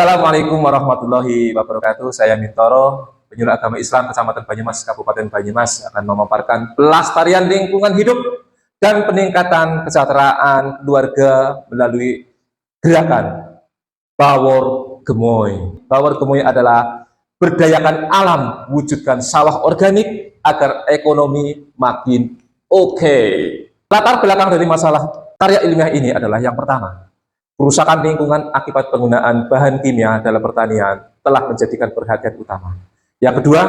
Assalamualaikum warahmatullahi wabarakatuh. Saya Mintoro, penyuluh agama Islam Kecamatan Banyumas, Kabupaten Banyumas, akan memaparkan pelestarian lingkungan hidup dan peningkatan kesejahteraan keluarga melalui gerakan Bawor Gemoy. Bawor Gemoy adalah berdayakan alam, wujudkan sawah organik agar ekonomi makin oke. Latar belakang dari masalah karya ilmiah ini adalah yang pertama, kerusakan lingkungan akibat penggunaan bahan kimia dalam pertanian telah menjadikan perhatian utama. Yang kedua,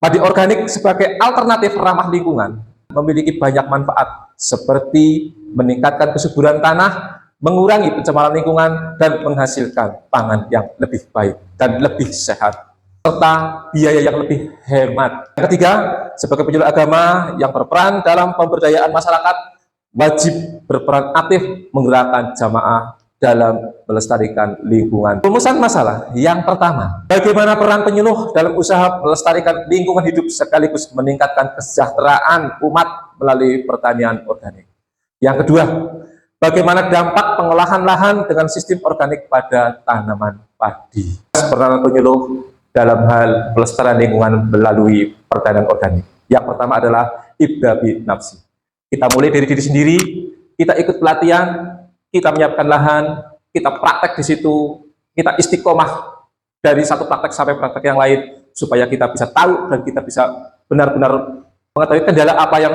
padi organik sebagai alternatif ramah lingkungan memiliki banyak manfaat seperti meningkatkan kesuburan tanah, mengurangi pencemaran lingkungan, dan menghasilkan pangan yang lebih baik dan lebih sehat, serta biaya yang lebih hemat. Yang ketiga, sebagai penyuluh agama yang berperan dalam pemberdayaan masyarakat, wajib berperan aktif menggerakkan jamaah dalam melestarikan lingkungan. Rumusan masalah yang pertama, bagaimana peran penyuluh dalam usaha melestarikan lingkungan hidup sekaligus meningkatkan kesejahteraan umat melalui pertanian organik. Yang kedua, bagaimana dampak pengolahan lahan dengan sistem organik pada tanaman padi. Peran penyuluh dalam hal pelestarian lingkungan melalui pertanian organik. Yang pertama adalah ibda bi nafsi. Kita mulai dari diri sendiri, kita ikut pelatihan, kita menyiapkan lahan, kita praktek di situ, kita istiqomah dari satu praktek sampai praktek yang lain, supaya kita bisa tahu dan kita bisa benar-benar mengetahui kendala apa yang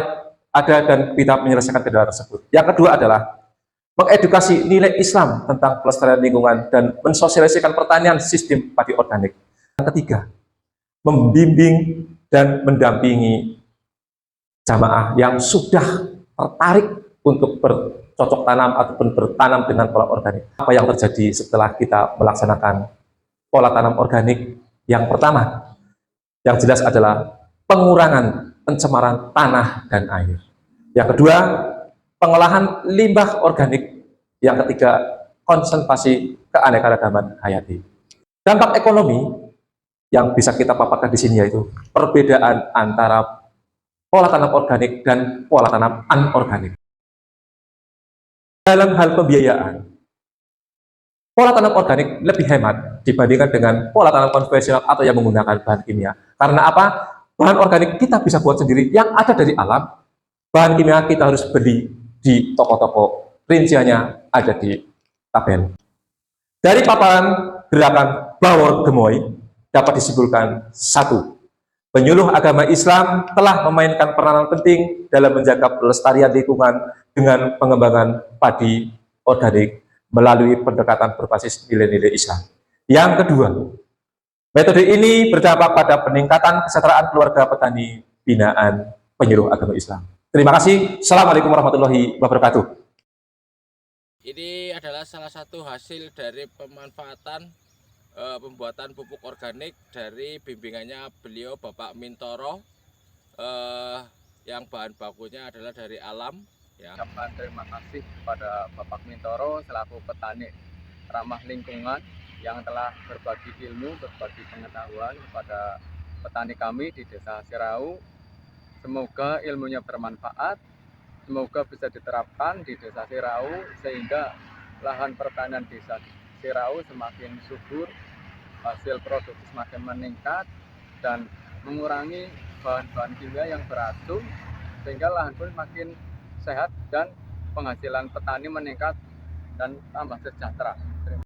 ada dan kita menyelesaikan kendala tersebut. Yang kedua adalah mengedukasi nilai Islam tentang pelestarian lingkungan dan mensosialisasikan pertanian sistem padi organik. Yang ketiga, membimbing dan mendampingi jamaah yang sudah tertarik untuk bercocok tanam ataupun bertanam dengan pola organik. Apa yang terjadi setelah kita melaksanakan pola tanam organik? Yang pertama, yang jelas adalah pengurangan pencemaran tanah dan air. Yang kedua, pengolahan limbah organik. Yang ketiga, konservasi keanekaragaman hayati. Dampak ekonomi yang bisa kita paparkan di sini yaitu perbedaan antara pola tanam organik dan pola tanam anorganik. Dalam hal pembiayaan, pola tanam organik lebih hemat dibandingkan dengan pola tanam konvensional atau yang menggunakan bahan kimia. Karena apa? Bahan organik kita bisa buat sendiri, yang ada dari alam. Bahan kimia kita harus beli di toko-toko, rinciannya ada di tabel. Dari paparan gerakan Bawor Gemoy dapat disimpulkan satu, penyuluh agama Islam telah memainkan peranan penting dalam menjaga pelestarian lingkungan dengan pengembangan padi organik melalui pendekatan berbasis nilai-nilai Islam. Yang kedua, metode ini berdampak pada peningkatan kesejahteraan keluarga petani binaan penyuluh agama Islam. Terima kasih. Assalamualaikum warahmatullahi wabarakatuh. Ini adalah salah satu hasil dari pemanfaatan pembuatan pupuk organik dari bimbingannya beliau Bapak Mintoro, yang bahan bakunya adalah dari alam. Ya. Terima kasih kepada Bapak Mintoro selaku petani ramah lingkungan yang telah berbagi ilmu, berbagi pengetahuan kepada petani kami di Desa Sirau. Semoga ilmunya bermanfaat, semoga bisa diterapkan di Desa Sirau sehingga lahan pertanian Desa Sirau semakin subur, hasil produksi semakin meningkat dan mengurangi bahan-bahan kimia yang beracun, sehingga lahan pun makin sehat dan penghasilan petani meningkat dan tambah sejahtera.